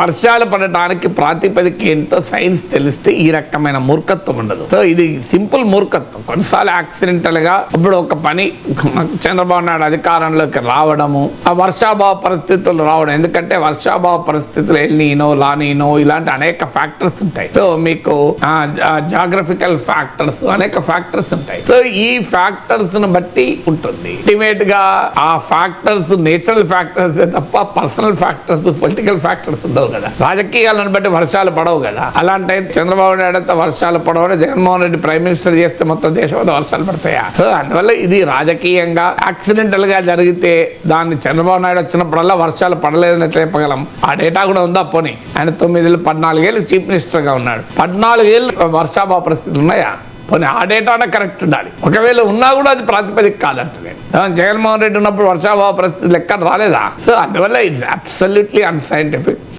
వర్షాలు పడటానికి ప్రాతిపదిక ఏంటో సైన్స్ తెలిస్తే ఈ రకమైన మూర్ఖత్వం ఉండదు. సో ఇది సింపుల్ మూర్ఖత్వం. కొన్నిసార్లు యాక్సిడెంటల్ గా ఇప్పుడు ఒక పని చంద్రబాబు నాయుడు అధికారంలోకి రావడము, ఆ వర్షాభావ పరిస్థితులు రావడం, ఎందుకంటే వర్షాభావ పరిస్థితులు ఎల్నీనో లానీనో ఇలాంటి అనేక ఫ్యాక్టర్స్ ఉంటాయి. సో మీకు జాగ్రఫికల్ ఫ్యాక్టర్స్ అనేక ఫ్యాక్టర్స్ ఉంటాయి. సో ఈ ఫ్యాక్టర్స్ ను బట్టి ఉంటుంది. అల్టిమేట్ గా ఆ ఫ్యాక్టర్స్ నేచురల్ ఫ్యాక్టర్స్ తప్ప పర్సనల్ ఫ్యాక్టర్స్ పొలిటికల్ ఫ్యాక్టర్స్ ఉండవు కదా. రాజకీయాలను బట్టి వర్షాలు పడవు కదా. అలాంటి చంద్రబాబు నాయుడు వర్షాలు పడవు, జగన్మోహన్ రెడ్డి ప్రైమ్ మినిస్టర్ చేస్తే మొత్తం దేశం వర్షాలు పడతాయా? సో అందువల్ల ఇది రాజకీయంగా యాక్సిడెంటల్ గా జరిగితే దాన్ని చంద్రబాబు నాయుడు వచ్చినప్పుడల్లా వర్షాలు పడలేదని ఎట్లా చెప్పగలం? ఆ డేటా కూడా ఉందా? పోనీ ఆయన 9 ఏళ్ళు చీఫ్ మినిస్టర్ గా ఉన్నాడు. 14 ఏళ్ళు వర్షాభావ పరిస్థితులు ఉన్నాయా? పోనీ ఆ డేటానే కరెక్ట్ ఉండాలి. ఒకవేళ ఉన్నా కూడా అది ప్రాతిపదిక కాదంటే జగన్మోహన్ రెడ్డి ఉన్నప్పుడు వర్షాభావ పరిస్థితులు ఎక్కడ రాలేదా? సో అందువల్ల ఇట్స్ అబ్సల్యూట్లీ అన్సైంటిఫిక్.